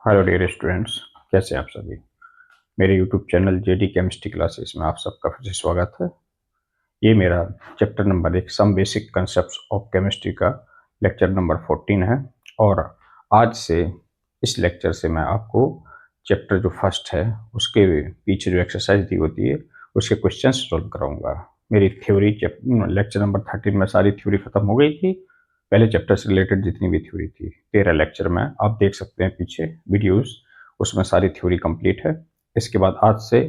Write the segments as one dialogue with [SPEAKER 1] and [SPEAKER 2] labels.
[SPEAKER 1] Hello dear students, कैसे हैं आप सभी। मेरे YouTube channel JD chemistry classes में आप सबका फिर से स्वागत है। ये मेरा chapter number 1 some basic concepts of chemistry का लेक्चर नंबर 14 है। और आज से इस लेक्चर से मैं आपको चैप्टर जो फर्स्ट है उसके पीछे जो एक्सरसाइज दी होती है उसके क्वेश्चन सॉल्व कराऊंगा। मेरी थ्योरी लेक्चर नंबर 13 में सारी थ्योरी खत्म हो गई थी। पहले चैप्टर से रिलेटेड जितनी भी थ्योरी थी 13 लेक्चर में आप देख सकते हैं पीछे वीडियोस, उसमें सारी थ्योरी कंप्लीट है। इसके बाद आज से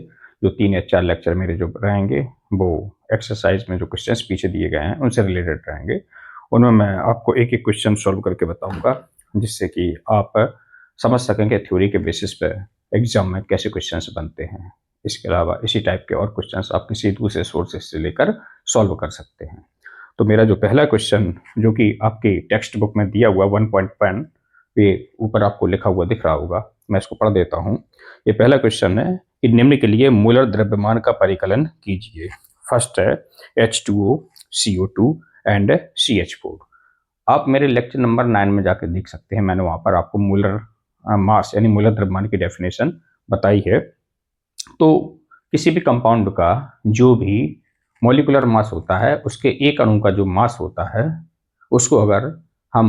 [SPEAKER 1] जो 3 या 4 लेक्चर मेरे जो रहेंगे वो एक्सरसाइज में जो क्वेश्चंस पीछे दिए गए हैं उनसे रिलेटेड रहेंगे। उनमें मैं आपको एक एक क्वेश्चन सॉल्व करके बताऊंगा जिससे कि आप समझ सकेंगे थ्योरी के बेसिस पे एग्जाम में कैसे क्वेश्चंस बनते हैं। इसके अलावा इसी टाइप के और क्वेश्चंस आप किसी दूसरे सोर्सेज से लेकर सॉल्व कर सकते हैं। तो मेरा जो पहला क्वेश्चन जो कि आपकी टेक्स्ट बुक में दिया हुआ 1.1 पे ऊपर आपको लिखा हुआ दिख रहा होगा, मैं इसको पढ़ देता हूँ। ये पहला क्वेश्चन है कि निम्न के लिए मूलर द्रव्यमान का परिकलन कीजिए। फर्स्ट है H2O, CO2 एंड CH4। आप मेरे लेक्चर नंबर 9 में जाकर देख सकते हैं, मैंने वहाँ पर आपको मूलर मास यानी मूलर द्रव्यमान की डेफिनेशन बताई है। तो किसी भी कंपाउंड का जो भी मॉलिक्यूलर मास होता है उसके एक अणु का जो मास होता है उसको अगर हम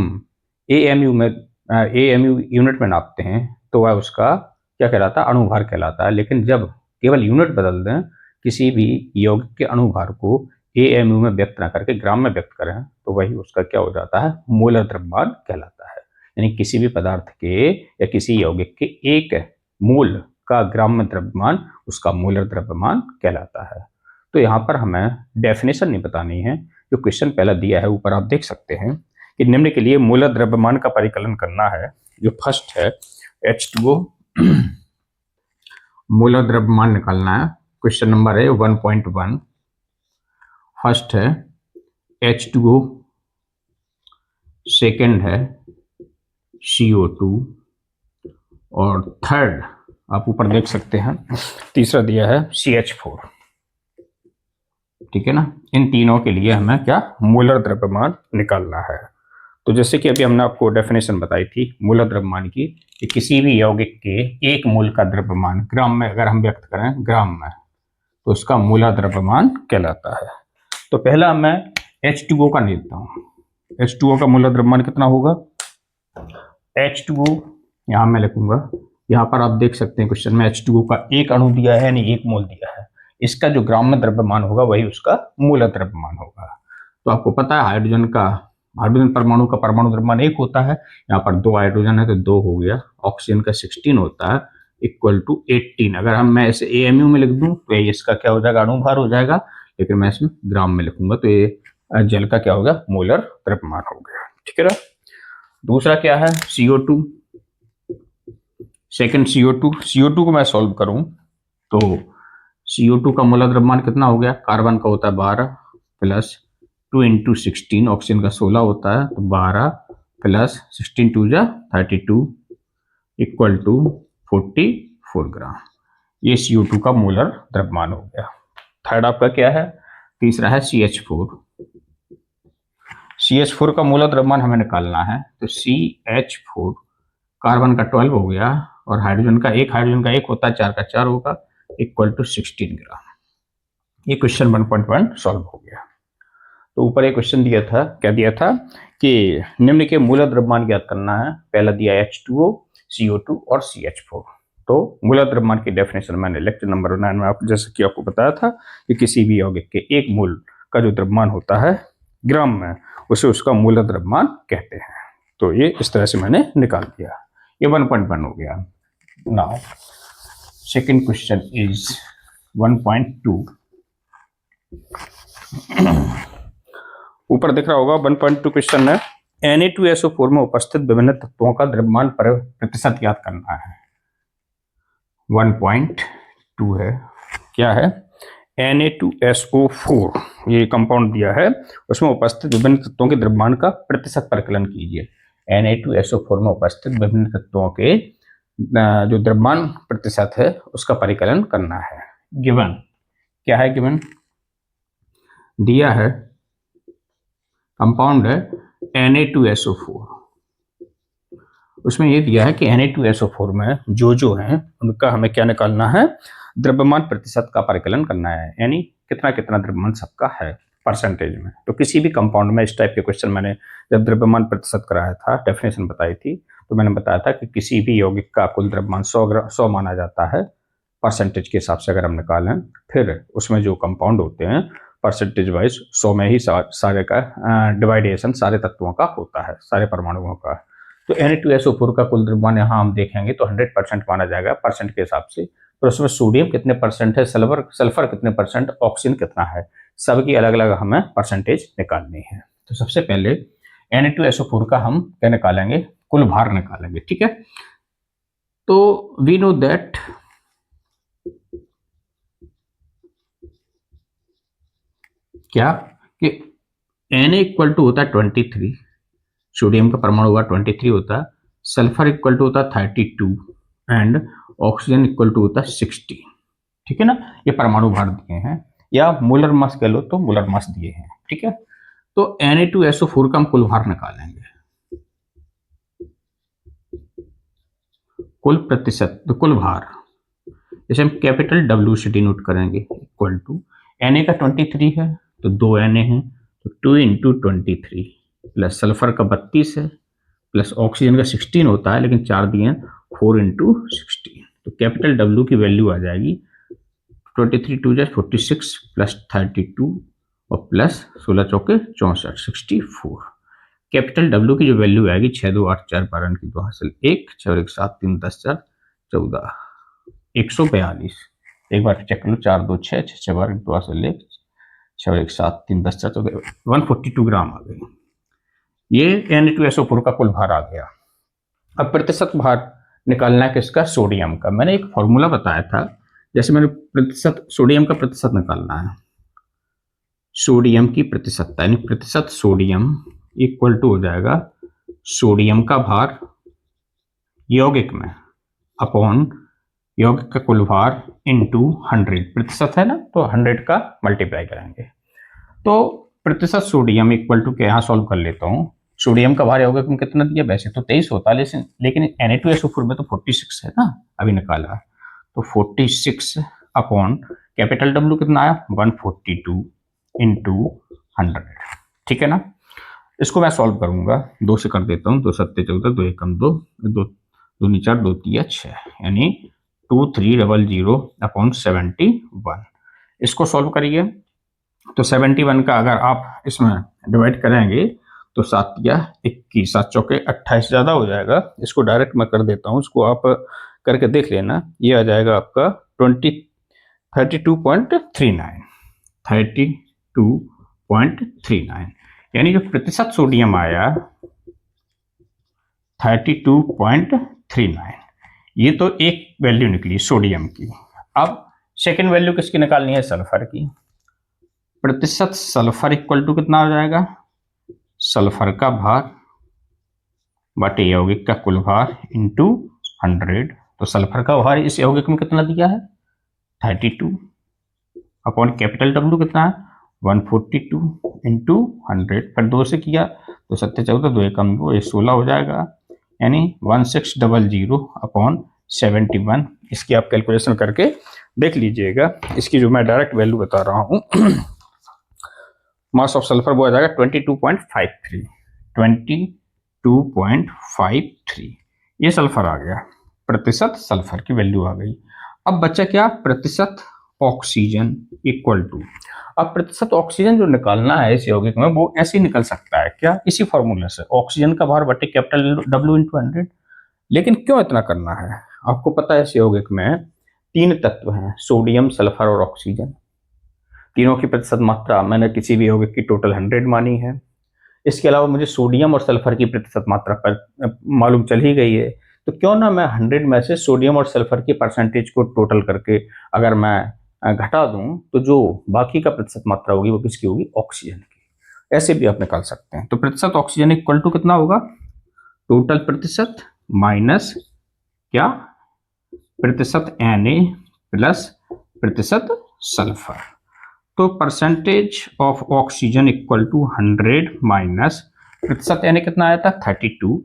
[SPEAKER 1] एएमयू में एएमयू यूनिट में नापते हैं तो वह उसका क्या कहलाता है, अणुभार कहलाता है। लेकिन जब केवल यूनिट बदल दें, किसी भी यौगिक के अणुभार को एएमयू में व्यक्त ना करके ग्राम में व्यक्त करें तो वही उसका क्या हो जाता है, मोलर द्रव्यमान कहलाता है। यानी किसी भी पदार्थ के या किसी यौगिक के एक मोल का ग्राम में द्रव्यमान उसका मोलर द्रव्यमान कहलाता है। तो यहाँ पर हमें डेफिनेशन नहीं बतानी है, जो क्वेश्चन पहला दिया है ऊपर आप देख सकते हैं कि निम्न के लिए मोलर द्रव्यमान का परिकलन करना है। जो फर्स्ट है H2O, मोलर द्रव्यमान निकालना है। क्वेश्चन नंबर है 1.1। फर्स्ट है H2O, सेकेंड है CO2 और थर्ड आप ऊपर देख सकते हैं तीसरा दिया है CH4। ठीक है ना। इन तीनों के लिए हमें क्या मोलर द्रव्यमान निकालना है। तो जैसे कि अभी हमने आपको डेफिनेशन बताई थी मोलर द्रव्यमान की कि किसी भी यौगिक के एक मोल का द्रव्यमान ग्राम में अगर हम व्यक्त करें ग्राम में तो उसका मोलर द्रव्यमान कहलाता है। तो पहला मैं H2O का लेता हूँ। H2O का मोलर द्रव्यमान कितना होगा? H2O यहाँ मैं लिखूंगा, यहाँ पर आप देख सकते हैं क्वेश्चन में H2O का एक अणु दिया है यानी एक मोल दिया है। इसका जो ग्राम में द्रव्यमान होगा वही उसका मोलर द्रव्यमान होगा। तो आपको पता है हाइड्रोजन परमाणु का परमाणु द्रव्यमान 1 होता है। यहाँ पर 2 हाइड्रोजन है तो 2 हो गया। ऑक्सीजन का 16 होता है इक्वल टू 18। अगर मैं इसे एएमयू में लिख दूं तो ये इसका क्या हो जाएगा, अणुभार हो जाएगा। लेकिन मैं इसमें ग्राम में लिखूंगा तो ये जल का क्या होगा, मोलर द्रव्यमान हो गया। ठीक है ना। दूसरा क्या है CO2। सेकेंड CO2 को मैं सॉल्व करूं तो CO2 का मोलर द्रव्यमान कितना हो गया, कार्बन का होता है 12 प्लस 2 इंटू 16, ऑक्सीजन का 16 होता है तो 12 प्लस 16 टू जा 32 इक्वल टू 44 ग्राम। ये CO2 का मोलर द्रव्यमान हो गया। थर्ड आपका क्या है, तीसरा है CH4। CH4 का मोलर द्रव्यमान हमें निकालना है तो CH4 कार्बन का 12 हो गया और हाइड्रोजन का एक होता है, 4 का 4 होगा इक्वल टू 16 ग्राम। ये क्वेश्चन 1.1 सॉल्व हो गया। तो ऊपर एक क्वेश्चन दिया था, क्या दिया था कि निम्न के मूलर द्रव्यमान ज्ञात करना है। पहला दिया H2O, CO2 और CH4। तो मूलर द्रव्यमान की डेफिनेशन मैंने लेक्चर नंबर 9 में जैसे कि आपको बताया था कि किसी भी यौगिक के एक मोल का जो द्रव्यमान होता है ग्राम में उसे उसका मूलर द्रव्यमान कहते हैं। तो ये इस तरह से मैंने निकाल दिया। ये 1.1 हो गया। Now second question is 1.2। ऊपर दिख रहा होगा 1.2 क्वेश्चन है Na2SO4 में उपस्थित विभिन्न तत्वों का द्रव्यमान प्रतिशत ज्ञात करना है। 1.2 है, क्या है, Na2SO4 ये कंपाउंड दिया है, उसमें उपस्थित विभिन्न तत्वों के द्रव्यमान का प्रतिशत परिकलन कीजिए। Na2SO4 में उपस्थित विभिन्न तत्वों के जो द्रव्यमान प्रतिशत है उसका परिकलन करना है। गिवन क्या है, गिवन दिया है कंपाउंड है Na2SO4 उसमें ये दिया है कि Na2SO4 में जो हैं उनका हमें क्या निकालना है, द्रव्यमान प्रतिशत का परिकलन करना है, यानी कितना कितना द्रव्यमान सबका है परसेंटेज में। तो किसी भी कंपाउंड में इस टाइप के क्वेश्चन मैंने जब द्रव्यमान प्रतिशत कराया था, डेफिनेशन बताई थी, तो मैंने बताया था कि किसी भी यौगिक का कुल द्रव्यमान 100 माना जाता है परसेंटेज के हिसाब से अगर हम निकालें, फिर उसमें जो कंपाउंड होते हैं परसेंटेज वाइज 100 में ही सारे का डिवाइडेशन सारे तत्वों का होता है, सारे परमाणुओं का। तो Na2SO4 का कुल द्रव्यमान यहाँ हम देखेंगे तो 100% माना जाएगा परसेंट के हिसाब से। तो उसमें सोडियम कितने परसेंट है, सल्फर कितने परसेंट, ऑक्सीजन कितना है, सबकी अलग अलग हमें परसेंटेज निकालनी है। तो सबसे पहले Na2SO4 का हम क्या निकालेंगे, कुल भार निकालेंगे, ठीक है। तो वी नो दैट क्या कि Na इक्वल टू होता है 23, सोडियम का परमाणु हुआ 23 होता है, सल्फर इक्वल टू होता है 32 एंड ऑक्सीजन इक्वल टू होता है 60, ठीक है ना। ये परमाणु भार दिए हैं, या मोलर मास कह लो तो मोलर मास दिए हैं, ठीक है। तो Na2SO4 का हम कुल भार निकालेंगे, कुल प्रतिशत, तो कुल भार जैसे हम कैपिटल W से डिनोट करेंगे, इक्वल टू Na का 23 है तो 2 Na है, तो 2 इंटू 23 प्लस सल्फर का 32 है प्लस ऑक्सीजन का 16 होता है लेकिन 4 दिए हैं, 4 इंटू 16, तो कैपिटल W की वैल्यू आ जाएगी 23 2 46 प्लस 32 और प्लस 16 चौके 64, 64। कैपिटल W की जो वैल्यू आएगी 6 2 8 4 12 की 2 हासिल 1 6 1 7 3 10 4 14 142। एक बार चेक कर लो, 4 2 6 6 6 12 2 हासिल 1 6 1 7 3 10 4 14 142 ग्राम आ गई। ये Na2SO4 का कुल भार आ गया। अब प्रतिशत भार निकालना है किसका, सोडियम का। मैंने एक फॉर्मूला बताया था, जैसे मैंने प्रतिशत सोडियम का प्रतिशत निकालना है, सोडियम की प्रतिशतता यानी प्रतिशत सोडियम इक्वल टू हो जाएगा सोडियम का भार यौगिक में अपॉन यौगिक का कुल भार इंटू 100, प्रतिशत है ना तो 100 का मल्टीप्लाई करेंगे। तो प्रतिशत सोडियम इक्वल टू क्या, यहाँ सॉल्व कर लेता हूँ। सोडियम का भार यौगिक में कितना दिया, वैसे तो 23 होता है, लेकिन Na2SO4 में तो 46 है ना, अभी निकाला, तो 46 अपॉन कैपिटल W कितना आया 142 इंटू 100, ठीक है ना। इसको मैं सॉल्व करूंगा, 2 से कर देता हूँ, 2 7 14 2 1 2 2 2 4 2 3 6, यानी 2300 अपॉन 71। इसको सॉल्व करिए तो 71 का अगर आप इसमें डिवाइड करेंगे तो 7 या 21 7 चौके 28 ज़्यादा हो जाएगा। इसको डायरेक्ट मैं कर देता हूँ, इसको आप करके देख लेना। ये आ जाएगा आपका 32.39, यानी जो प्रतिशत सोडियम आया 32.39, ये तो एक वैल्यू निकली सोडियम की। अब सेकेंड वैल्यू किसकी निकालनी है, सल्फर की। प्रतिशत सल्फर इक्वल टू कितना हो जाएगा, सल्फर का भार बटे यौगिक का कुल भार इंटू 100। तो सल्फर का भार इस यौगिक में कितना दिया है 32 अपॉन कैपिटल W कितना है 142 इंटू 100, पर 2 से किया तो 7 14 2 1 2 16 हो जाएगा, यानी 1600 अपॉन 71। इसकी आप कैलकुलेशन करके देख लीजिएगा। इसकी जो मैं डायरेक्ट वैल्यू बता रहा हूँ मास ऑफ सल्फर वो आ जाएगा 22.53, ये सल्फर आ गया, प्रतिशत सल्फर की वैल्यू आ गई। अब बचा क्या, प्रतिशत ऑक्सीजन इक्वल टू। अब प्रतिशत ऑक्सीजन जो निकालना है इस यौगिक में वो ऐसे ही निकल सकता है क्या, इसी फॉर्मूले से, ऑक्सीजन का भार बटे कैपिटल W इंटू 100। लेकिन क्यों इतना करना है, आपको पता है इस यौगिक में 3 तत्व हैं, सोडियम सल्फर और ऑक्सीजन। तीनों की प्रतिशत मात्रा मैंने किसी भी यौगिक की टोटल 100 मानी है। इसके अलावा मुझे सोडियम और सल्फर की प्रतिशत मात्रा पर मालूम चल ही गई है, तो क्यों ना मैं 100 में से सोडियम और सल्फर की परसेंटेज को टोटल करके अगर मैं घटा दूं तो जो बाकी का प्रतिशत मात्रा होगी वो किसकी होगी, ऑक्सीजन की। ऐसे भी आप निकाल सकते हैं। तो प्रतिशत ऑक्सीजन इक्वल टू कितना होगा, टोटल प्रतिशत माइनस क्या, प्रतिशत Na प्लस प्रतिशत सल्फर। तो percentage of oxygen equal to 100 minus प्रतिशत Na कितना आया था 32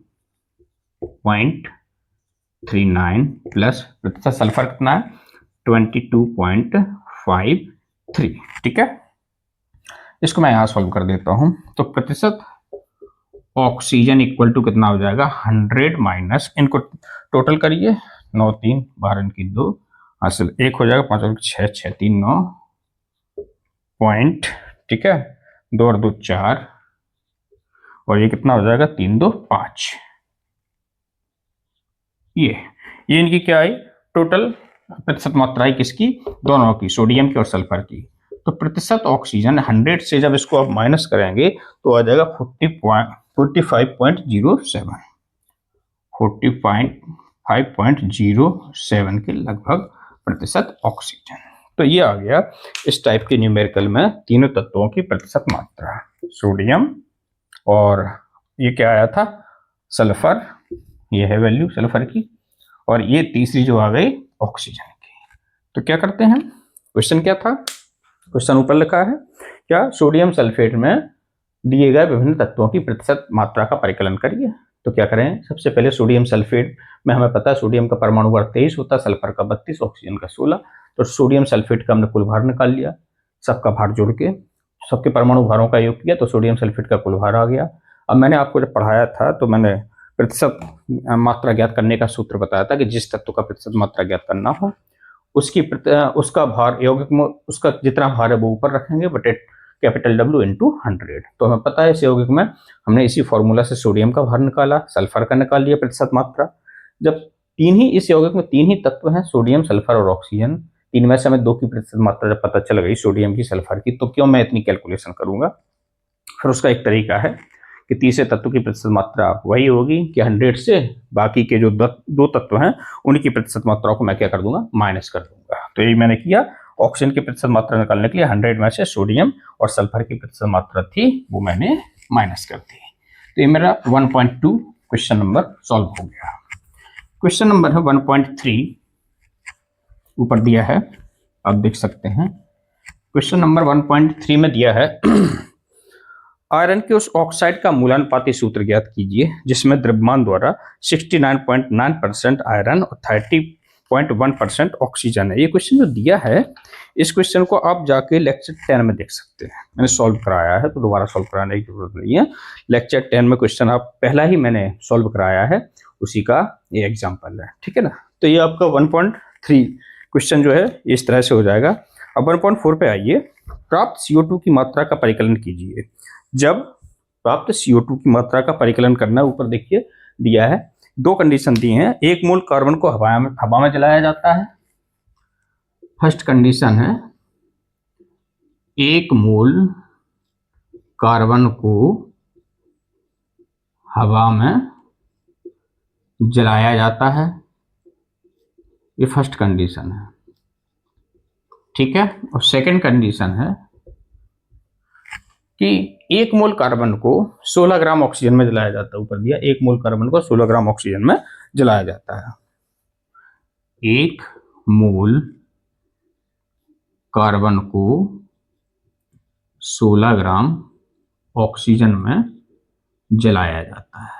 [SPEAKER 1] 22.39 प्लस प्रतिशत सल्फर कितना है 22.53। ठीक है, इसको मैं यहां सॉल्व कर देता हूं। तो प्रतिशत ऑक्सीजन इक्वल टू कितना हो जाएगा 100 माइनस, इनको टोटल करिए 9 3 12 इनकी 2 हासिल 1 हो जाएगा 5 और 6 6 3 9 पॉइंट। ठीक है, 2 और 2 4 और ये कितना हो जाएगा 3 2 5। ये इनकी क्या आई टोटल प्रतिशत मात्रा आई किसकी, दोनों की, सोडियम की और सल्फर की। तो प्रतिशत ऑक्सीजन 100 से जब इसको आप माइनस करेंगे तो आ जाएगा 45.07 के लगभग प्रतिशत ऑक्सीजन। तो ये आ गया इस टाइप के न्यूमेरिकल में तीनों तत्वों की प्रतिशत मात्रा, सोडियम और ये क्या आया था सल्फर, ये है वैल्यू सल्फर की, और ये तीसरी जो आ गई ऑक्सीजन की। तो क्या करते हैं, क्वेश्चन क्या था, क्वेश्चन ऊपर लिखा है क्या, सोडियम सल्फेट में दिए गए विभिन्न तत्वों की प्रतिशत मात्रा का परिकलन करिए। तो क्या करें, सबसे पहले सोडियम सल्फेट में हमें पता है सोडियम का परमाणु भार 23 होता है, सल्फर का 32, ऑक्सीजन का 16। तो सोडियम सल्फेट का हमने कुल भार निकाल लिया, सबका भार जोड़ के सबके परमाणु भारों का योग किया तो सोडियम सल्फेट का कुल भार आ गया। अब मैंने आपको जब पढ़ाया था तो मैंने प्रतिशत मात्रा ज्ञात करने का सूत्र बताया था कि जिस तत्व का प्रतिशत मात्रा ज्ञात करना हो उसका भार यौगिक में उसका जितना भार है वो ऊपर रखेंगे बटे कैपिटल W इंटू 100। तो हमें पता है इस यौगिक में हमने इसी फॉर्मूला से सोडियम का भार निकाला, सल्फर का निकाल लिया प्रतिशत मात्रा। जब इस यौगिक में तीन ही तत्व हैं, सोडियम सल्फर और ऑक्सीजन, तीन में से हमें दो की प्रतिशत मात्रा जब पता चल गई सोडियम की सल्फर की, तो क्यों मैं इतनी कैलकुलेशन करूंगा। फिर उसका एक तरीका है कि तीसरे तत्व की प्रतिशत मात्रा वही होगी कि 100 से बाकी के जो दो तत्व हैं उनकी प्रतिशत मात्राओं को मैं क्या कर दूंगा, माइनस कर दूंगा। तो यही मैंने किया, ऑक्सीजन की प्रतिशत मात्रा निकालने के लिए 100 में से सोडियम और सल्फर की प्रतिशत मात्रा थी वो मैंने माइनस कर दी। तो ये मेरा 1.2 क्वेश्चन नंबर सॉल्व हो गया। क्वेश्चन नंबर है 1.3 ऊपर दिया है, आप देख सकते हैं। क्वेश्चन नंबर 1.3 में दिया है आयरन के उस ऑक्साइड का मूलानुपाती सूत्र ज्ञात कीजिए जिसमें द्रव्यमान द्वारा 69.9% आयरन और 30.1% ऑक्सीजन है। ये क्वेश्चन जो दिया है इस क्वेश्चन को आप जाके लेक्चर 10 में देख सकते हैं, मैंने सॉल्व कराया है तो दोबारा सॉल्व कराने की जरूरत नहीं है। लेक्चर 10 में क्वेश्चन आप पहला ही मैंने सॉल्व कराया है, उसी का ये एग्जाम्पल है। ठीक है ना, तो ये आपका 1.3 क्वेश्चन जो है इस तरह से हो जाएगा। अब 1.4 पे आइए, प्राप्त CO2 की मात्रा का परिकलन कीजिए। जब प्राप्त CO2 की मात्रा का परिकलन करना है, ऊपर देखिए दिया है, दो कंडीशन दी हैं। एक मोल कार्बन को हवा में जलाया जाता है, फर्स्ट कंडीशन है एक मोल कार्बन को हवा में जलाया जाता है, ये फर्स्ट कंडीशन है। ठीक है, और सेकंड कंडीशन है कि एक मोल कार्बन को 16 ग्राम ऑक्सीजन में जलाया जाता है। ऊपर दिया एक मोल कार्बन को 16 ग्राम ऑक्सीजन में जलाया जाता है। एक मोल कार्बन को 16 ग्राम ऑक्सीजन में जलाया जाता है।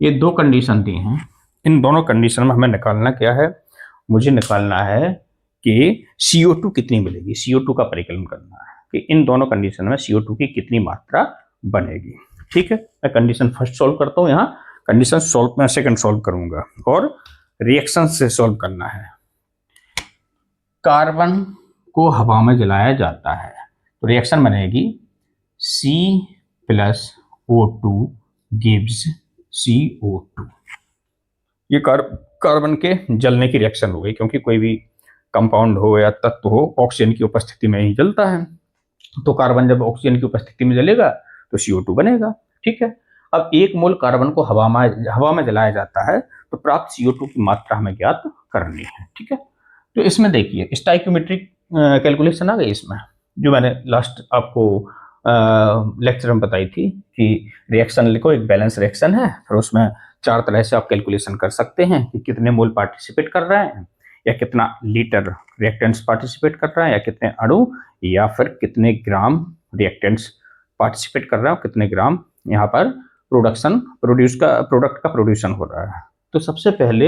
[SPEAKER 1] ये दो कंडीशन दी हैं, इन दोनों कंडीशन में हमें निकालना क्या है, मुझे निकालना है कि CO2 कितनी मिलेगी, CO2 का परिकलन करना है कि इन दोनों कंडीशन में CO2 की कितनी मात्रा बनेगी। ठीक है, मैं कंडीशन फर्स्ट सॉल्व करता हूँ, यहाँ कंडीशन सॉल्व मैं सेकंड सॉल्व करूंगा और रिएक्शन से सॉल्व करना है। कार्बन को हवा में जलाया जाता है तो रिएक्शन बनेगी C+O2 गिव्स CO2। ये कार्बन के जलने की रिएक्शन हो गई, क्योंकि कोई भी कंपाउंड हो या तत्व हो ऑक्सीजन की उपस्थिति में ही जलता है। तो कार्बन जब ऑक्सीजन की उपस्थिति में जलेगा तो CO2 बनेगा। ठीक है, अब एक मोल कार्बन को हवा में जलाया जाता है तो प्राप्त CO2 की मात्रा हमें ज्ञात करनी है। ठीक है, तो इसमें देखिए स्टाइक्योमेट्रिक कैलकुलेशन आ गई इसमें, जो मैंने लास्ट आपको लेक्चर में बताई थी कि रिएक्शन लिखो, एक बैलेंस रिएक्शन है, फिर उसमें चार तरह से आप कैलकुलेशन कर सकते हैं कि कितने मोल पार्टिसिपेट कर रहे हैं, या कितना लीटर रिएक्टेंट्स पार्टिसिपेट कर रहा है, या कितने अणु, या फिर कितने ग्राम रिएक्टेंट्स पार्टिसिपेट कर रहे हैं, कितने ग्राम यहाँ पर प्रोडक्ट का प्रोड्यूशन हो रहा है। तो सबसे पहले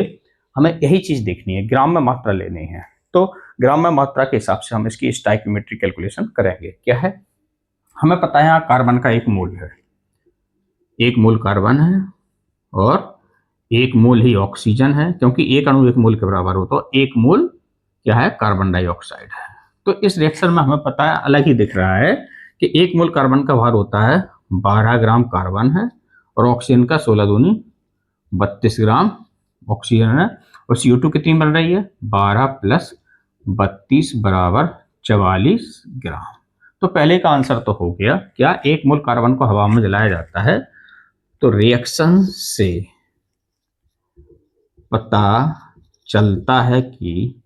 [SPEAKER 1] हमें यही चीज देखनी है, ग्राम में मात्रा लेनी है। तो ग्राम में मात्रा के हिसाब से हम इसकी स्टोइकियोमेट्री कैलकुलेशन करेंगे। क्या है, हमें पता है यहाँ कार्बन का 1 मोल है, 1 मोल कार्बन है और 1 मोल ही ऑक्सीजन है, क्योंकि एक अणु 1 मोल के बराबर हो तो 1 मोल क्या है, कार्बन डाइऑक्साइड है। तो इस रिएक्शन में हमें पता है, अलग ही दिख रहा है कि 1 मोल कार्बन का भार होता है 12 ग्राम कार्बन है और ऑक्सीजन का 16 दूनी 32 ग्राम ऑक्सीजन है। और CO2 कितनी बन रही है, 12 प्लस 32 बराबर 44 ग्राम। तो पहले का आंसर तो हो गया, क्या 1 मोल कार्बन को हवा में जलाया जाता है। तो रिएक्शन से पता चलता है कि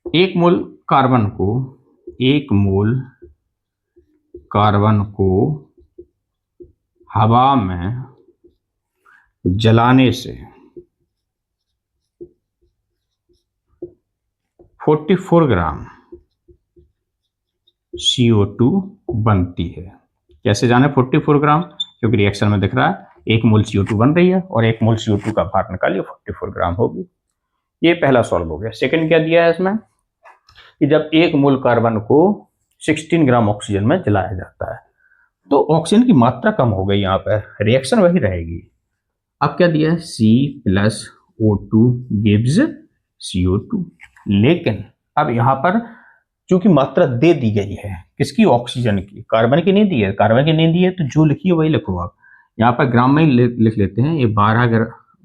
[SPEAKER 1] 1 मोल कार्बन को हवा में जलाने से 44 ग्राम CO2 बनती है। कैसे जाने 44 ग्राम, क्योंकि रिएक्शन में दिख रहा है 1 मोल CO2 बन रही है और 1 मोल CO2 का भार निकालिए 44 ग्राम होगी। ये पहला सॉल्व हो गया। सेकंड क्या दिया है इसमें कि जब 1 मोल कार्बन को 16 ग्राम ऑक्सीजन में जलाया जाता है तो ऑक्सीजन की मात्रा कम हो गई, यहाँ पर रिएक्शन वही रहेगी। अब क्या दिया है, C+O2 गिव्स CO2। लेकिन अब यहाँ पर चूंकि मात्रा दे दी गई है, किसकी, ऑक्सीजन की, कार्बन की नहीं दी है। कार्बन की नहीं दी है तो जो लिखिए वही लिखो आप। यहाँ पर ग्राम में ही लिख लेते हैं। ये 12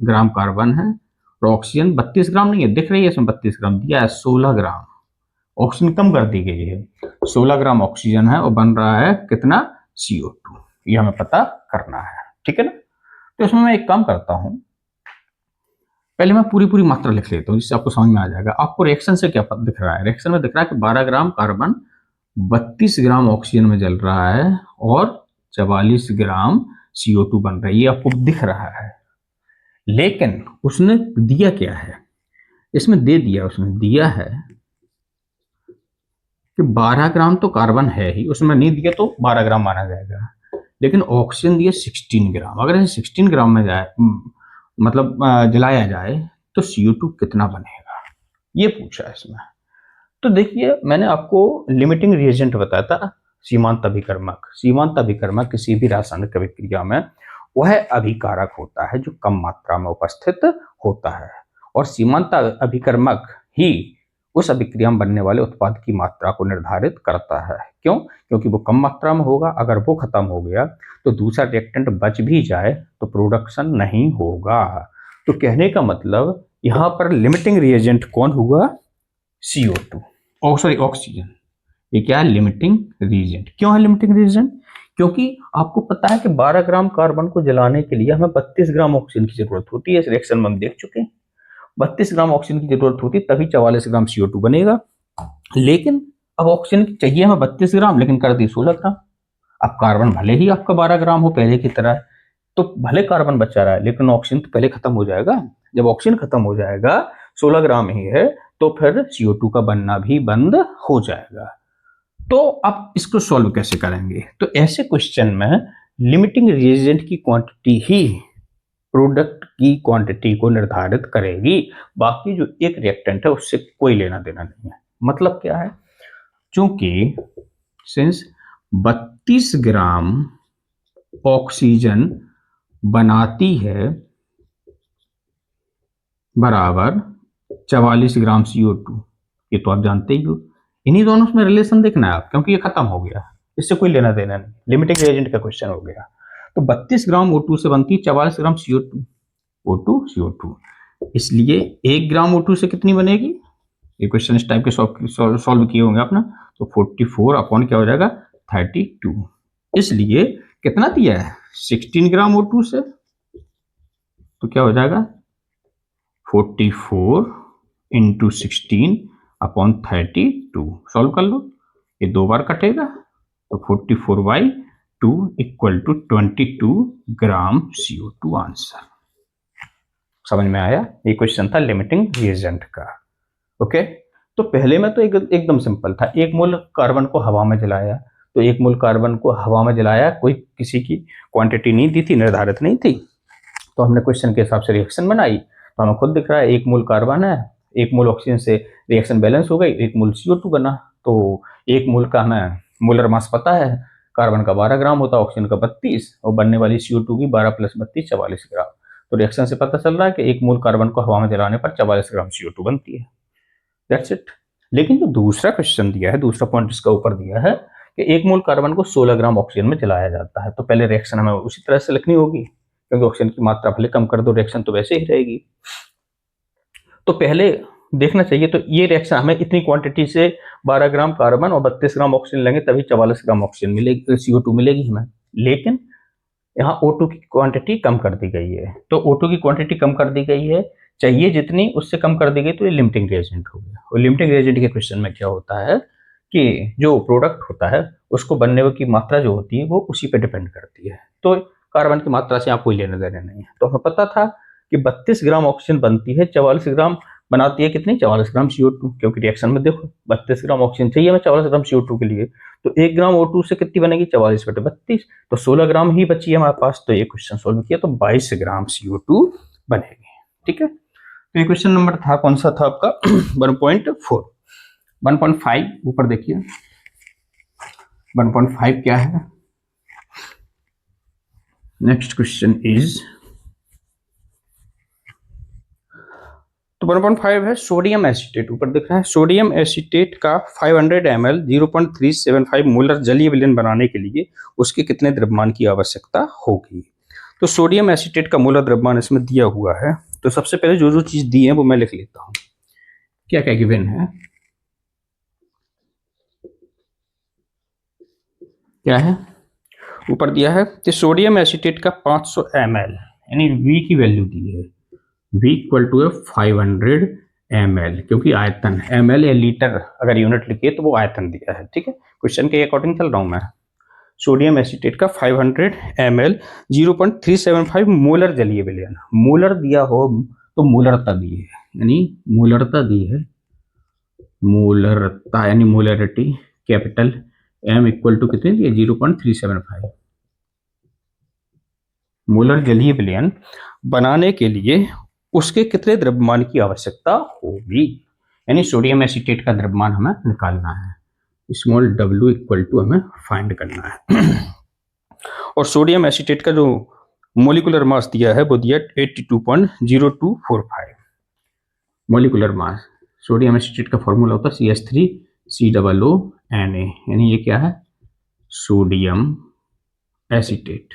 [SPEAKER 1] ग्राम कार्बन है और ऑक्सीजन 32 ग्राम नहीं है, दिख रही है इसमें 32 ग्राम दिया है, 16 ग्राम ऑक्सीजन कम कर दी गई है, 16 ग्राम ऑक्सीजन है और बन रहा है कितना, CO2। ये हमें पता करना है, ठीक है ना। तो इसमें मैं एक काम करता हूं, पहले मैं पूरी मात्रा लिख लेता हूं जिससे आपको समझ में आ जाएगा। आपको रिएक्शन से क्या दिख रहा है, रिएक्शन में दिख रहा है कि 12 ग्राम कार्बन 32 ग्राम ऑक्सीजन में जल रहा है और 44 ग्राम CO2 बन रही है, आपको दिख रहा है। लेकिन उसने दिया क्या है, इसमें दे दिया, उसने दिया है कि 12 ग्राम तो कार्बन है ही, उसमें नहीं दिया तो 12 ग्राम माना जाएगा। लेकिन ऑक्सीजन दिया 16 ग्राम। अगर इसे 16 ग्राम में जाए, मतलब जलाया जाए तो CO2 कितना बनेगा, ये पूछा है इसमें। तो देखिए, मैंने आपको लिमिटिंग रिएजेंट बताया था, सीमांत अभिकर्मक। सीमांत अभिकर्मक किसी भी रासायनिक अभिक्रिया में वह अभिकारक होता है जो कम मात्रा में उपस्थित होता है, और सीमांत अभिकर्मक ही उस अभिक्रिया में बनने वाले उत्पाद की मात्रा को निर्धारित करता है। क्यों, क्योंकि वो कम मात्रा में होगा। अगर वो खत्म हो गया तो दूसरा रिएक्टेंट बच भी जाए तो प्रोडक्शन नहीं होगा। तो कहने का मतलब यहाँ पर लिमिटिंग रिएजेंट कौन हुआ, CO2, ऑक्सीजन। ये क्या है, लिमिटिंग रिएजेंट। क्यों है लिमिटिंग रिएजेंट, क्योंकि आपको पता है कि 12 ग्राम कार्बन को जलाने के लिए हमें 32 ग्राम ऑक्सीजन की जरूरत होती है। इस रिएक्शन में हम देख चुके हैं 32 ग्राम ऑक्सीजन की जरूरत होती, तभी 44 ग्राम CO2 बनेगा। लेकिन अब ऑक्सीजन चाहिए हमें 32 ग्राम, लेकिन कर दी 16 ग्राम। अब कार्बन भले ही आपका 12 ग्राम हो पहले की तरह, तो भले कार्बन बचा रहा है, लेकिन ऑक्सीजन तो पहले खत्म हो जाएगा। जब ऑक्सीजन खत्म हो जाएगा, 16 ग्राम ही है, तो फिर CO2 का बनना भी बंद हो जाएगा। तो अब इसको सॉल्व कैसे करेंगे, तो ऐसे क्वेश्चन में लिमिटिंग रिएजेंट की क्वांटिटी ही प्रोडक्ट की क्वांटिटी को निर्धारित करेगी। बाकी जो एक रिएक्टेंट है उससे कोई लेना देना नहीं है। मतलब क्या है, चूंकि सिंस 32 ग्राम ऑक्सीजन बनाती है बराबर 44 ग्राम CO2, ये तो आप जानते ही हो। इन्हीं दोनों में रिलेशन देखना है आप, क्योंकि ये खत्म हो गया, इससे कोई लेना देना नहीं, लिमिटिंग रिएजेंट का क्वेश्चन हो गया। तो 32 ग्राम O2 से बनती है 44 ग्राम CO2, इसलिए 1 ग्राम O2 से कितनी बनेगी, ये क्वेश्चन इस टाइप के सॉल्व किए होंगे आपने। तो 44 अपॉन क्या हो जाएगा, 32। इसलिए कितना दिया है, 16 ग्राम O2 से, तो क्या हो जाएगा 44 इंटू 16 अपॉन 32। सॉल्व कर लो, ये 2 बार कटेगा, तो 44/2 equal to 22 gram CO2 answer. समझ में आया, ये क्वेश्चन था लिमिटिंग रिएजेंट का। ओके, तो पहले में तो एकदम सिंपल था, 1 मोल कार्बन को हवा में जलाया तो 1 मोल कार्बन को हवा में जलाया, कोई किसी की क्वांटिटी नहीं दी थी, निर्धारित नहीं थी, तो हमने क्वेश्चन के हिसाब से रिएक्शन बनाई, तो हमें खुद दिख रहा है 1 मोल कार्बन है, 1 मोल ऑक्सीजन से रिएक्शन बैलेंस हो गई, 1 मोल CO2 बना। तो 1 मोल का हमें मोलर मास पता है, कार्बन का 12 ग्राम होता है, ऑक्सीजन का 32, और बनने वाली CO2 की 12 + 32 44 ग्राम। तो रिएक्शन से पता चल रहा है कि 1 मोल कार्बन को हवा में जलाने पर 44 ग्राम CO2 बनती है। That's it. लेकिन जो दूसरा क्वेश्चन दिया है, दूसरा पॉइंट इसका ऊपर दिया है कि 1 मोल कार्बन को 16 ग्राम ऑक्सीजन में जलाया जाता है, तो पहले रिएक्शन हमें उसी तरह से लिखनी होगी, क्योंकि ऑक्सीजन की मात्रा भले कम कर दो, रिएक्शन तो वैसे ही रहेगी। तो पहले देखना चाहिए, तो ये रिएक्शन हमें इतनी क्वांटिटी से 12 ग्राम कार्बन और 32 ग्राम ऑक्सीजन लेंगे तभी 44 ग्राम ऑक्सीजन मिलेगी, CO2 मिलेगी हमें। लेकिन यहाँ O2 की क्वांटिटी कम कर दी गई है, तो O2 की क्वांटिटी कम कर दी गई है, चाहिए जितनी उससे कम कर दी गई, तो ये लिमिटिंग रिएजेंट हो गया। और लिमिटिंग रिएजेंट के क्वेश्चन में क्या होता है कि जो प्रोडक्ट होता है उसको बनने की मात्रा जो होती है वो उसी पे डिपेंड करती है, तो कार्बन की मात्रा से यहाँ कोई लेने देने नहीं है। तो हमें पता था कि 32 ग्राम ऑक्सीजन बनती है, 44 ग्राम बनाती है, कितनी 44 ग्राम CO2, क्योंकि रिएक्शन में देखो 32 ग्राम ऑक्सीजन चाहिए हमें 44 ग्राम CO2 के लिए, तो 1 ग्राम O2 से कितनी बनेगी 44/32, तो 16 ग्राम ही बची है हमारे पास। तो ये क्वेश्चन सोल्व किया तो 22 ग्राम CO2 बनेगी। ठीक है, तो ये क्वेश्चन नंबर था, कौन सा था आपका 1.4। 1.5 ऊपर देखिए, 1.5 क्या है। नेक्स्ट क्वेश्चन इज, तो 1.5 है सोडियम एसीटेट। ऊपर दिख रहा है सोडियम एसीटेट का 500 ml 0.375 मोलर जलीय विलयन बनाने के लिए उसके कितने द्रव्यमान की आवश्यकता होगी। तो सोडियम एसीटेट का मोलर द्रव्यमान इसमें दिया हुआ है, तो सबसे पहले जो जो चीज दी है वो मैं लिख लेता हूं, क्या क्या गिवन है, क्या है। ऊपर दिया है कि सोडियम एसीटेट का 500 ml यानी V की वैल्यू दी है, V = 500 ml, क्योंकि आयतन ml या लीटर अगर यूनिट लिखिए तो वो आयतन दिया है। ठीक है, क्वेश्चन के अकॉर्डिंग चल रहा हूं मैं। सोडियम एसीटेट का 500 ml 0.375 मोलर जलीय विलयन, मोलर दिया हो तो मोलरता दी है, यानी मोलरता दी है, मोलरता यानी मोलरिटी कैपिटल M = कितनी दी है 0.375 मोलर जलीय विलयन बनाने के लिए उसके कितने द्रव्यमान की आवश्यकता होगी, यानी सोडियम एसीटेट का द्रव्यमान हमें निकालना है, स्मॉल w = हमें फाइंड करना है। और सोडियम एसीटेट का जो मोलिकुलर मास दिया है वो दिया 82.0245 मोलिकुलर मास। सोडियम एसीटेट का फॉर्मूला होता है CH3COONA, यानी ये क्या है सोडियम एसीटेट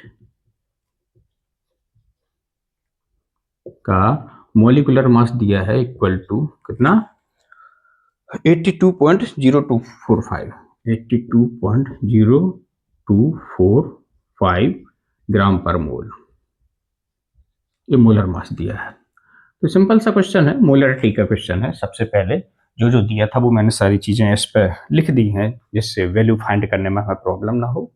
[SPEAKER 1] का मोलिकुलर मास दिया है इक्वल टू कितना 82.0245 82.0245 ग्राम पर मोल, ये मोलर मास दिया है। तो सिंपल सा क्वेश्चन है, मोलरिटी का क्वेश्चन है। सबसे पहले जो जो दिया था वो मैंने सारी चीजें इस पर लिख दी हैं जिससे वैल्यू फाइंड करने में हमें प्रॉब्लम ना हो।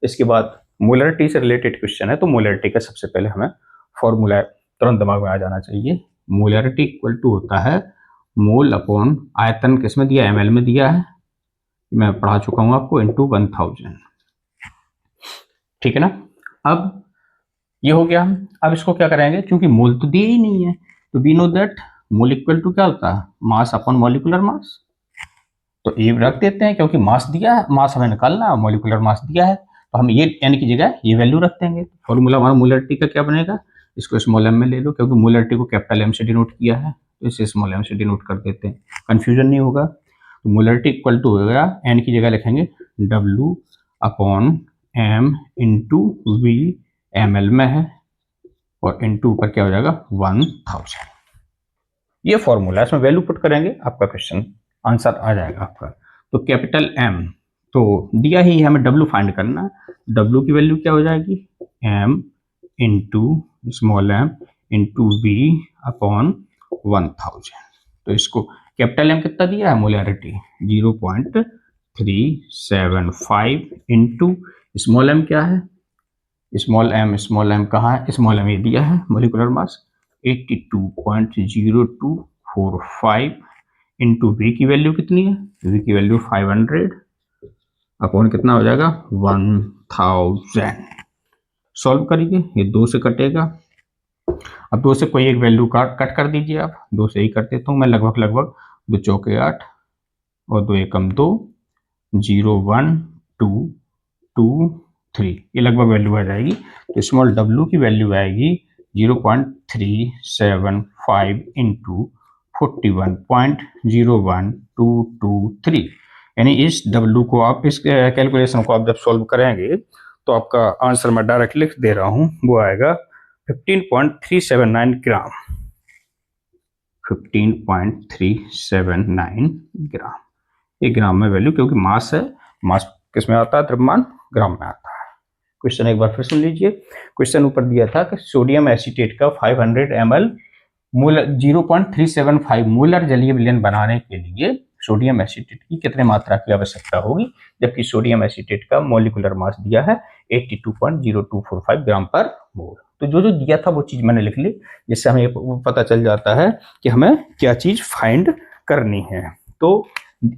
[SPEAKER 1] इसके बाद मोलरिटी से रिलेटेड क्वेश्चन है, तो मोलरिटी का सबसे पहले हमें फॉर्मूला तुरंत दिमाग में आ जाना चाहिए। मोलरिटी इक्वल टू होता है मोल अपॉन आयतन, किसमें दिया ml में दिया है, मैं पढ़ा चुका हूं आपको, इनटू 1000। ठीक है ना। अब ये हो गया, अब इसको क्या करेंगे, क्योंकि मोल तो दिए ही नहीं है, तो we know that mole equal to क्या होता है मास अपॉन मॉलिक्यूलर मास, तो ये रख देते हैं क्योंकि मास दिया है, मास हमें निकालना है, मॉलिक्यूलर मास दिया है, तो हम ये n की जगह ये वैल्यू रख देंगे। फॉर्मूला हमारा मोलरिटी का क्या बनेगा, इसको स्मॉल m में ले लो, क्योंकि मोलरिटी को कैपिटल M से डिनोट किया है, तो इसे स्मॉल m से डिनोट कर देते हैं, कंफ्यूजन नहीं होगा। तो मोलरिटी इक्वल टू हो गया, n की जगह लिखेंगे W upon M into V, ml में है, और इंटू ऊपर क्या हो जाएगा 1000। ये फॉर्मूला, इसमें वैल्यू पुट करेंगे, आपका क्वेश्चन आंसर आ जाएगा आपका। तो कैपिटल M तो दिया ही हमें W फाइंड करना, W की वैल्यू क्या हो जाएगी M into small m into V upon 1000। तो इसको कैपिटल M कितना दिया है मोलरिटी 0.375 इंटू स्मॉल m क्या है, स्मॉल m कहाँ है, स्मॉल m ये दिया है मोलिकुलर मास 82.0245 इंटू V की वैल्यू कितनी है, V की वैल्यू 500 अपॉन कितना हो जाएगा 1000। सॉल्व करिए, ये 2 से कटेगा। अब 2 से कोई एक वैल्यू कट कर दीजिए, आप 2 से ही कर देता हूँ मैं। लगभग 2 चौके 8 और 2 एकम 2, 0 1 2 2 3, ये लगभग वैल्यू आ जाएगी। तो स्मॉल w की वैल्यू आएगी 0.375 इंटू 41.01223। यानी इस w को आप, इस कैलकुलेशन को आप जब सॉल्व करेंगे तो आपका आंसर मैं डायरेक्ट लिख दे रहा हूं, वो आएगा 15.379 ग्राम। 15.379 ग्राम, ये ग्राम में वैल्यू, क्योंकि मास है, मास किस में आता है, द्रव्यमान ग्राम में आता है। क्वेश्चन एक बार फिर सुन लीजिए। क्वेश्चन ऊपर दिया था कि सोडियम एसीटेट का 500 ml मोलर 0.375 मोलर जलीय विलयन बनाने के लिए सोडियम एसीटेट की कितने मात्रा की आवश्यकता होगी, जबकि सोडियम एसीटेट का मॉलिक्यूलर मास दिया है 82.0245 ग्राम पर मोल। तो जो जो दिया था वो चीज मैंने लिख ली, जिससे हमें पता चल जाता है कि हमें क्या चीज फाइंड करनी है। तो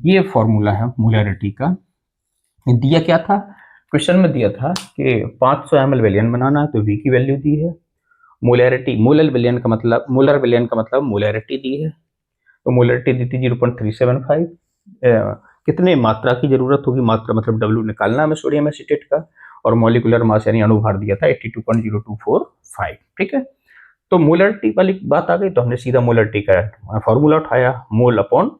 [SPEAKER 1] ये फॉर्मूला है मोलैरिटी का। दिया क्या था, क्वेश्चन में दिया था कि 500 ml विलयन बनाना है, तो V की वैल्यू दी है। मोलैरिटी, मोलर विलयन का मतलब मोलैरिटी दी है, तो मोलैरिटी दी थी 0.375। कितने मात्रा की जरूरत होगी, मात्रा मतलब W निकालना है सोडियम एसीटेट का, और मॉलिक्यूलर मास यानी अणुभार दिया था 82.0245। ठीक है, तो मोलैरिटी वाली बात आ गई, तो हमने सीधा मोलैरिटी का फॉर्मूला उठाया, मोल अपॉन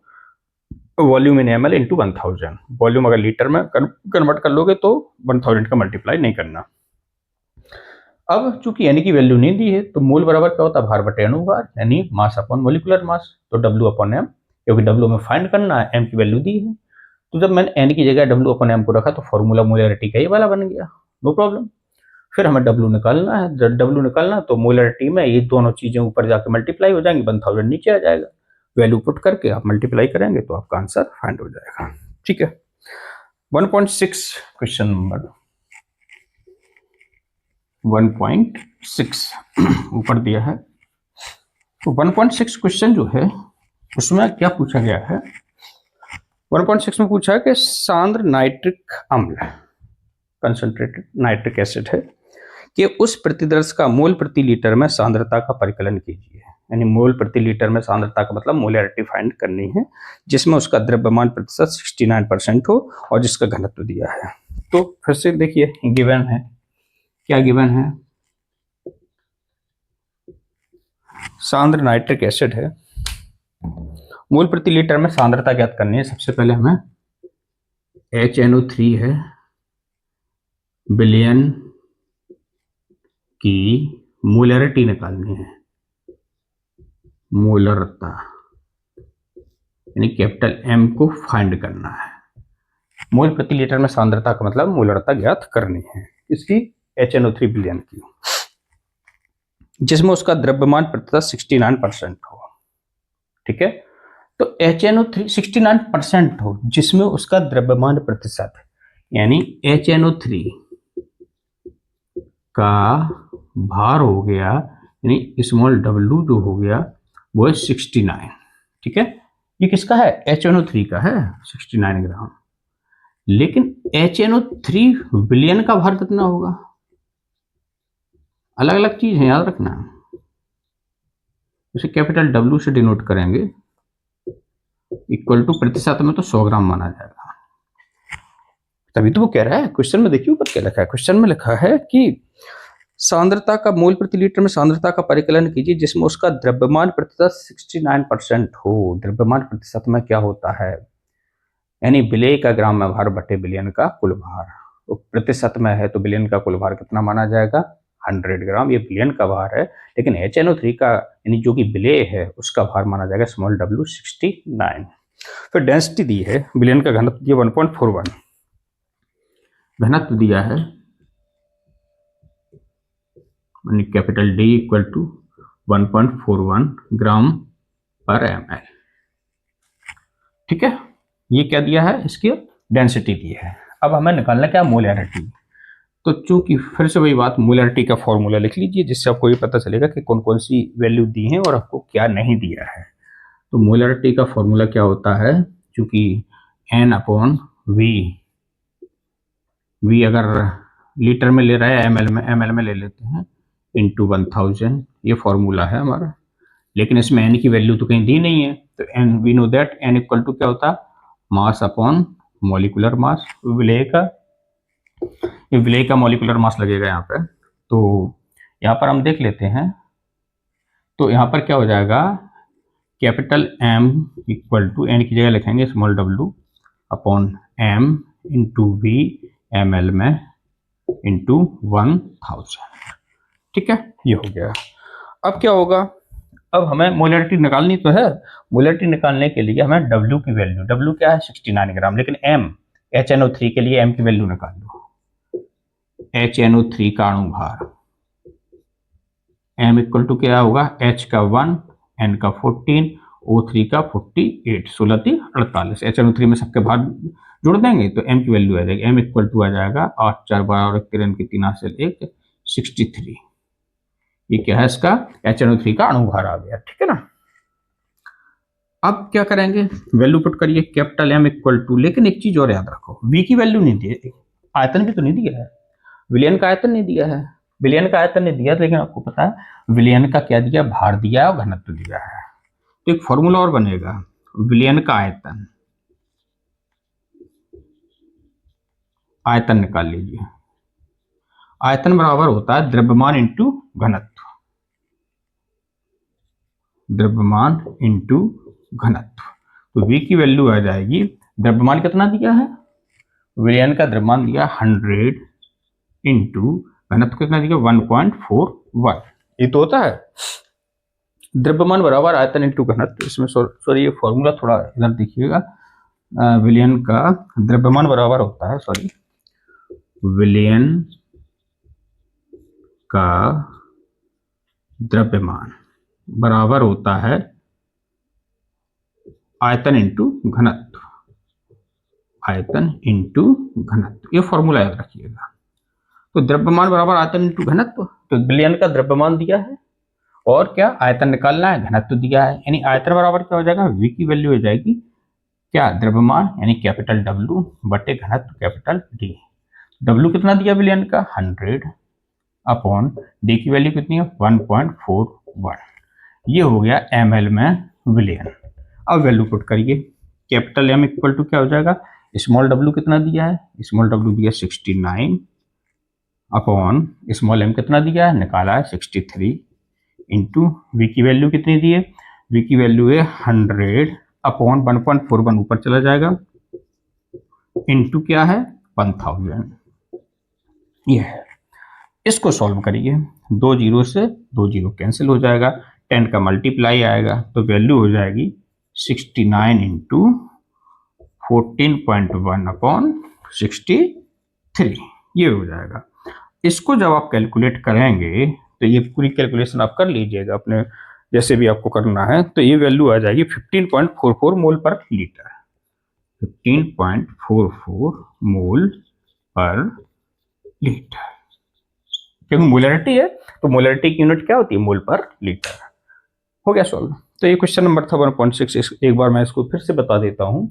[SPEAKER 1] वॉल्यूम इन ml इंटू 1000। वॉल्यूम अगर लीटर में कन्वर्ट कर लोगे तो 1000 का मल्टीप्लाई नहीं करना। अब चूंकि n की वैल्यू नहीं दी है, तो मोल बराबर क्या होता है, भार बटे अणुभार, यानी मास अपॉन मॉलिक्यूलर मास। तो W अपॉन m, क्योंकि W में फाइंड करना है, m की वैल्यू दी है, तो जब मैंने n की जगह W अपॉन m को रखा तो फॉर्मूला मोलैरिटी का ये वाला बन गया, नो प्रॉब्लम। फिर हमें W निकालना है, जब W निकालना तो मोलैरिटी में ये दोनों चीजें ऊपर जाके मल्टीप्लाई हो जाएंगी, 1000 नीचे आ जाएगा। वैल्यू पुट करके आप मल्टीप्लाई करेंगे तो आपका आंसर फाइंड हो जाएगा। ठीक है, 1.6 क्वेश्चन नंबर 1.6 ऊपर दिया है। तो 1.6 क्वेश्चन जो है उसमें क्या पूछा गया है, 1.6 में पूछा है कि सांद्र नाइट्रिक अम्ल, कंसंट्रेटेड नाइट्रिक एसिड है, कि उस प्रतिदर्श का मोल प्रति लीटर में सांद्रता का परिकलन कीजिए। यानी मोल प्रति लीटर में सांद्रता का मतलब मोलैरिटी फाइंड करनी है, जिसमें उसका द्रव्यमान प्रतिशत 69% हो और जिसका घनत्व दिया है। तो फिर से देखिए, गिवन है, क्या गिवन है, सांद्र नाइट्रिक एसिड है, मोल प्रति लीटर में सांद्रता ज्ञात करनी है। सबसे पहले हमें HNO3 है, विलयन की मोलैरिटी निकालनी है, मोलरता यानी कैपिटल M को फाइंड करना है। मोल प्रति लीटर में सांद्रता का मतलब मोलरता ज्ञात करनी है, इसकी HNO3 विलयन की, जिसमें उसका द्रव्यमान प्रतिशत 69% हो। ठीक है, तो HNO3 69% हो, जिसमें उसका द्रव्यमान प्रतिशत, यानी HNO3 का भार हो गया, यानी स्मॉल w जो हो गया वो है 69। ठीक है, ये किसका है, HNO3 का है 69 ग्राम। लेकिन HNO3 विलयन का भार कितना होगा, अलग अलग चीज है, याद रखना। इसे कैपिटल W से डिनोट करेंगे, इक्वल टू प्रतिशत में तो 100 ग्राम माना जाएगा। तभी तो वो कह रहा है, क्वेश्चन में देखिए ऊपर क्या लिखा है, क्वेश्चन में लिखा है कि सांद्रता का मोल प्रति लीटर में सांद्रता का परिकलन कीजिए जिसमें उसका द्रव्यमान प्रतिशत 69% हो। द्रव्यमान प्रतिशत में क्या होता है, यानी विलेय का ग्राम में भार बटे विलयन का कुल भार। तो प्रतिशत में है तो विलयन का कुल भार कितना माना जाएगा, 100 ग्राम। ये विलयन का भार है, लेकिन HNO3 का यानी जो कि विलेय है उसका भार माना जाएगा स्मॉल w 69। फिर डेंसिटी दी है, विलयन का घनत्व दिया 1.41, घनत्व दिया है कैपिटल D इक्वल टू 1.41 ग्राम पर ml। ठीक है, ये क्या दिया है, इसकी डेंसिटी दी है। अब हमें निकालना क्या, मोलैरिटी। तो चूंकि फिर से वही बात, मोलैरिटी का फॉर्मूला लिख लीजिए, जिससे आपको ये पता चलेगा कि कौन कौन सी वैल्यू दी है और आपको क्या नहीं दिया है। तो मोलैरिटी का फॉर्मूला क्या होता है, चूंकि N/V V अगर लीटर में ले रहा है, ml में ले लेते हैं, इंटू 1000, ये फॉर्मूला है हमारा। लेकिन इसमें n की वैल्यू तो कहीं दी नहीं है, तो n we know that n equal to क्या होता है, मास अपॉन मॉलिकुलर मास। विलेय का मॉलिकुलर मास लगेगा यहाँ पे। तो यहाँ पर हम देख लेते हैं, तो यहाँ पर क्या हो जाएगा, capital M equal to n की जगह लिखेंगे small w upon m into V ml में इंटू 1000। ठीक है, ये हो गया। अब क्या होगा, अब हमें मोलरिटी निकालनी तो है। मोलरिटी निकालने के लिए हमें W की वैल्यू, W क्या है 69 ग्राम, लेकिन M HNO3 के लिए M की वैल्यू निकाल लो। HNO3 का अणु भार M इक्वल टू क्या होगा, H का 1, N का 14, O3 का 48, 16 3 48। HNO3 में सबके भार जोड़ देंगे तो M की वैल्यू आ जाएगी, M इक्वल टू आ जाएगा 8 4 12 और 13 की 3 से 1 63। ये क्या है, इसका HNO3 का अणु भार आ गया। ठीक है ना। अब क्या करेंगे, वैल्यू पुट करिए, कैपिटल M इक्वल टू, लेकिन एक चीज और याद रखो, V की वैल्यू नहीं दी, आयतन भी तो नहीं दिया है, विलयन का आयतन नहीं दिया है। विलयन का आयतन नहीं दिया, लेकिन आपको पता है विलयन का क्या दिया, भार दिया है और घनत्व दिया है। तो एक फॉर्मूला और बनेगा, विलयन का आयतन, आयतन निकाल लीजिए। आयतन बराबर होता है द्रव्यमान इंटू घनत्व, द्रव्यमान इंटू घनत्व। तो V की वैल्यू आ जाएगी, द्रव्यमान कितना दिया है, विलयन का द्रव्यमान दिया 100 इंटू घनत्व कितना दिया 1.41। ये तो होता है द्रव्यमान बराबर आयतन इंटू घनत्व। इसमें सॉरी ये फॉर्मूला थोड़ा इधर देखिएगा, विलयन का द्रव्यमान बराबर होता है, सॉरी विलयन का द्रव्यमान बराबर होता है आयतन इंटू घनत्व, आयतन इंटू घनत्व, ये फॉर्मूला याद रखिएगा। तो द्रव्यमान बराबर आयतन इंटू घनत्व, तो विलयन का द्रव्यमान दिया है और क्या आयतन निकालना है, घनत्व दिया है, यानी आयतन बराबर क्या हो जाएगा, V की वैल्यू हो जाएगी क्या, द्रव्यमान यानी कैपिटल W बटे घनत्व कैपिटल D। W कितना दिया विलयन का 100 अपॉन D की वैल्यू कितनी है 1.41। ये हो गया ml में विलयन। अब वैल्यू पुट करिए, कैपिटल M इक्वल टू क्या हो जाएगा, स्मॉल w कितना दिया है, स्मॉल w दिया 69 अपॉन स्मॉल m कितना दिया है, निकाला है 63 इंटू V की वैल्यू कितनी दी है, V की वैल्यू है 100 अपॉन 1.41 ऊपर चला जाएगा इंटू क्या है 1000। ये है, इसको सॉल्व करिए, 2 0 से 2 0 कैंसिल हो जाएगा, 10 का मल्टीप्लाई आएगा तो वैल्यू हो जाएगी 69 इंटू 14.1 अपॉन 63, ये हो जाएगा। इसको जब आप कैलकुलेट करेंगे तो ये पूरी कैलकुलेशन आप कर लीजिएगा अपने जैसे भी आपको करना है, तो ये वैल्यू आ जाएगी 15.44 मोल पर लीटर, 15.44 मोल पर लीटर, क्योंकि मोलरिटी है तो मोलरिटी की यूनिट क्या होती है, मोल पर लीटर। हो गया सॉल्व। तो ये क्वेश्चन नंबर था 1.6। एक बार मैं इसको फिर से बता देता हूँ।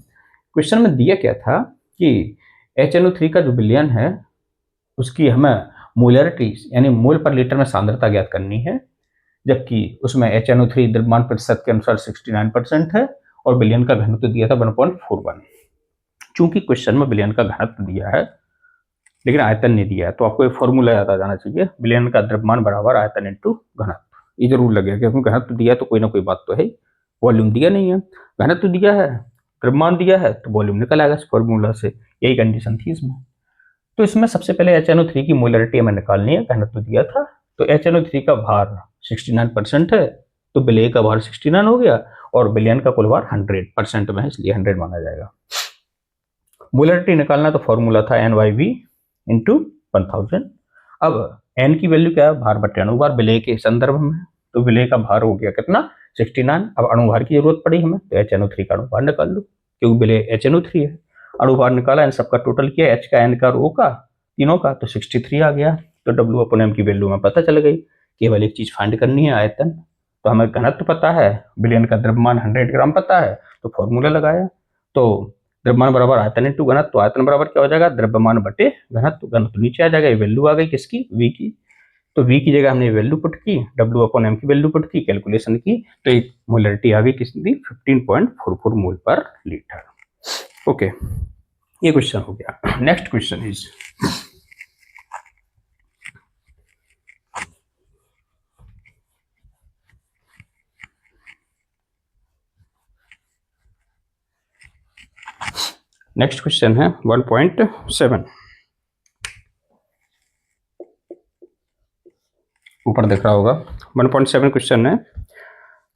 [SPEAKER 1] क्वेश्चन में दिया क्या था कि HNO3 का जो विलयन है उसकी हमें मोलरिटी यानी मोल पर लीटर में सांद्रता ज्ञात करनी है, जबकि उसमें HNO3 द्रव्यमान प्रतिशत के अनुसार 69% है और विलयन का घनत्व दिया था 1.41। चूंकि क्वेश्चन में विलयन का घनत्व दिया है लेकिन आयतन नहीं दिया है, तो आपको एक फॉर्मूला याद आ जाना चाहिए, विलयन का द्रव्यमान बराबर आयतन इंटू घनत्व। ये जरूर लगेगा क्योंकि घनत्व दिया है तो कोई ना कोई बात तो है, वॉल्यूम दिया नहीं है, घनत्व दिया है, द्रव्यमान दिया है तो वॉल्यूम निकल आएगा इस फॉर्मूला से, यही कंडीशन थी इसमें। तो इसमें सबसे पहले HNO3 की मोलरिटी हमें निकालनी है, घनत्व दिया था, तो HNO3 का भार 69% है तो विलय का भार 69 हो गया और विलयन का कुल भार 100% में है, इसलिए 100 माना जाएगा। मोलरिटी निकालना तो फॉर्मूला था NYV इंटू 1000। अब N की वैल्यू क्या है, भार बटे अणुभार विलय के संदर्भ में, तो विलय का भार हो गया कितना 69। अब अणुभार की जरूरत पड़ी हमें तो HNO3 का अणुभार निकाल लो, क्योंकि विलय HNO3 है। अणुभार निकाला, इन सबका टोटल किया, H का N का और O का तीनों का, तो 63 आ गया। तो W अपन M की वैल्यू में पता चल गई, केवल एक चीज फाइंड करनी है आयतन। तो हमें घनत्व पता है, विलयन का द्रव्यमान 100 ग्राम पता है, तो फॉर्मूला लगाया, तो द्रव्यमान बराबर आयतन इंटू घनत्व, तो आयतन बराबर क्या हो जाएगा, द्रव्यमान बटे घनत्व, घनत्व नीचे आ जाएगा, ये वैल्यू आ गई किसकी, v की। तो v की जगह हमने वैल्यू पुट की, W/m की वैल्यू पुट की, कैलकुलेशन की, तो एक मोलरिटी आ गई कितनी, 15.44 मोल पर लीटर। ओके, ये क्वेश्चन हो गया। Next question is next question है 1.7, ऊपर दिख रहा होगा। 1.7 क्वेश्चन है,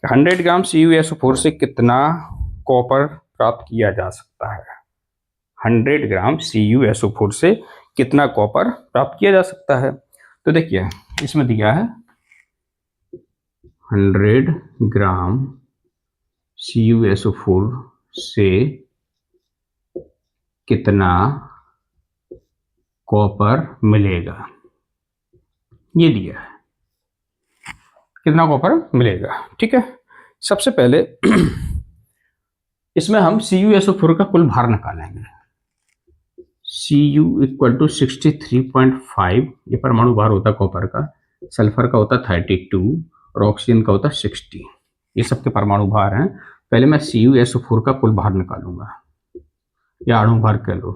[SPEAKER 1] 100 ग्राम CuSO4 से कितना कॉपर प्राप्त किया जा सकता है। 100 ग्राम CuSO4 से कितना कॉपर प्राप्त किया जा सकता है। तो देखिए इसमें दिया है 100 ग्राम CuSO4 से कितना कॉपर मिलेगा, ये दिया है कितना कॉपर मिलेगा। ठीक है, सबसे पहले इसमें हम CuSO4 का कुल भार निकालेंगे। Cu इक्वल टू 63.5, ये परमाणु भार होता है कॉपर का, सल्फर का होता 32 और ऑक्सीजन का होता 60, ये सबके परमाणु भार हैं। पहले मैं CuSO4 का कुल भार निकालूंगा, या अणु भार कह लो,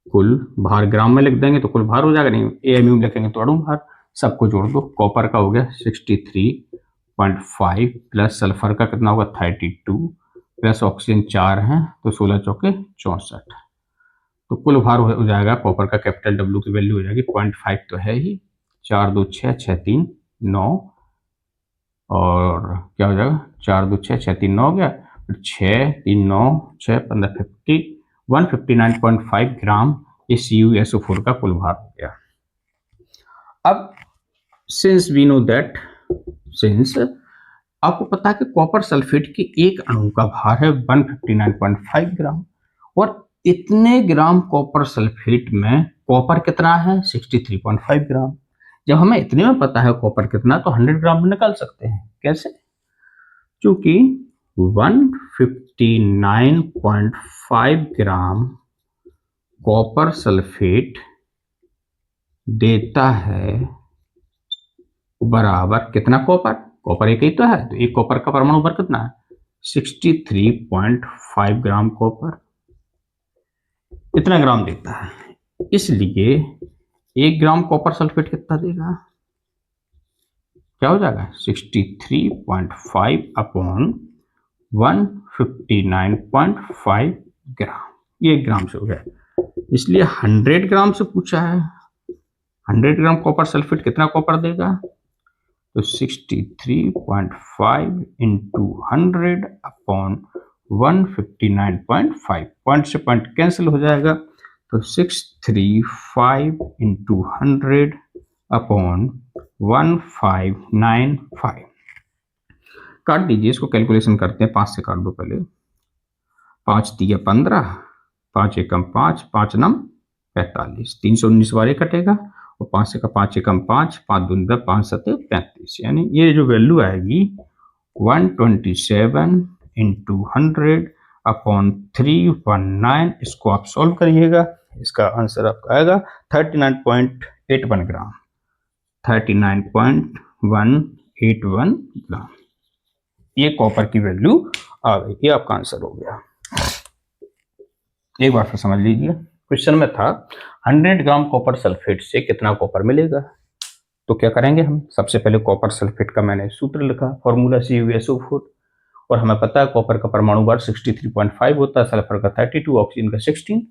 [SPEAKER 1] कुल भार ग्राम में लिख देंगे तो कुल भार हो जाएगा, नहीं AMU लिखेंगे तो अणु भार, सबको जोड़ दो। कॉपर का हो गया 63.5 प्लस सल्फर का कितना होगा 32 प्लस ऑक्सीजन 4 है तो 16 चौके 64, तो कुल भार हो जाएगा कॉपर का, कैपिटल W की वैल्यू हो जाएगी 0.5 तो है ही, 4 2 6 6 3 9 और क्या हो जाएगा 4 2 6 6 3 9 हो गया, फिर 6 3 9 6 15 50 159.5 ग्राम ये CuSO4 का कुल भार हो गया। अब since we know that, since आपको पता है कि कॉपर सल्फेट के एक अणु का भार है 159.5 ग्राम, और इतने ग्राम कॉपर सल्फेट में कॉपर कितना है 63.5 ग्राम। जब हमें इतने में पता है कॉपर कितना, तो 100 ग्राम में निकाल सकते हैं। कैसे, क्योंकि 159.5 ग्राम कॉपर सल्फेट देता है बराबर कितना कॉपर, कॉपर एक ही तो है, तो एक कॉपर का परमाणु भार कितना है 63.5 ग्राम कॉपर इतना ग्राम देता है। इसलिए 1 ग्राम कॉपर सल्फेट कितना देगा, क्या हो जाएगा 63.5 अपॉन 159.5 ग्राम, ये ग्राम से हो गया। इसलिए 100 ग्राम से पूछा है, 100 ग्राम कॉपर सल्फेट कितना कॉपर देगा, तो 63.5 इंटू 100 अपॉन 159.5, पॉइंट से पॉइंट कैंसिल हो जाएगा, तो 635 इंटू 100 अपॉन 1595, काट दीजिए इसको, कैलकुलेशन करते हैं, 5 से काट दो पहले, 5 दिया 15, 5 एकम 5, 5 नम 45, 319 बार कटेगा, और 5 से का 5 एकम 5, 5 दूनी 10, 5 सत्ते 35, यानी ये जो वैल्यू आएगी 127 इंटू 100 अपॉन 319, इसको आप सॉल्व करिएगा, इसका आंसर आपका आएगा 39.81 ग्राम, 39.181 ग्राम, ये कॉपर की वैल्यू आ गई, ये आपका आंसर हो गया। एक बार फिर समझ लीजिए, क्वेश्चन में था 100 ग्राम कॉपर सल्फेट से कितना कॉपर मिलेगा। तो क्या करेंगे हम, सबसे पहले कॉपर सल्फेट का मैंने सूत्र लिखा, फॉर्मूला CuSO4, और हमें पता है कॉपर का परमाणु भार 63.5 होता है, सल्फर का 32, ऑक्सीजन का 16,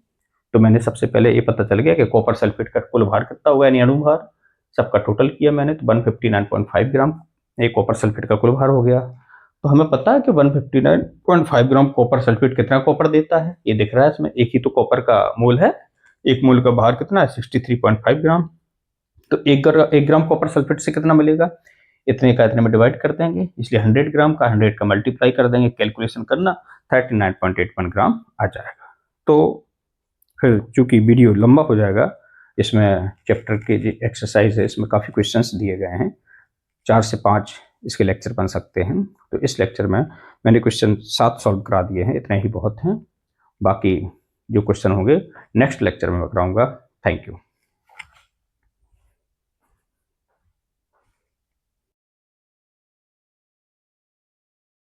[SPEAKER 1] तो मैंने सबसे पहले ये पता चल गया कि कॉपर सल्फेट का कुल भार कितना होगा, यानी अणु भार, सबका टोटल किया मैंने, तो 159.5 ग्राम एक कॉपर सल्फेट का कुल भार हो गया। तो हमें पता है कि 159.5 ग्राम कॉपर सल्फेट कितना कॉपर देता है, ये दिख रहा है इसमें, एक ही तो कॉपर का मोल है, एक मोल का भार कितना है 63.5 ग्राम, तो 1 ग्राम कॉपर सल्फेट से कितना मिलेगा, इतने का इतने में डिवाइड कर देंगे, इसलिए 100 ग्राम का 100 का मल्टीप्लाई कर देंगे, कैलकुलेशन करना 39.81 ग्राम आ जाएगा। तो फिर चूंकि वीडियो लंबा हो जाएगा, इसमें चैप्टर के जो एक्सरसाइज है इसमें काफ़ी क्वेश्चंस दिए गए हैं, 4 से 5 इसके लेक्चर बन सकते हैं। तो इस लेक्चर में मैंने क्वेश्चन 7 सॉल्व करा दिए हैं, इतने ही बहुत हैं। बाकी जो क्वेश्चन होंगे नेक्स्ट लेक्चर में मैं कराऊंगा। Thank you.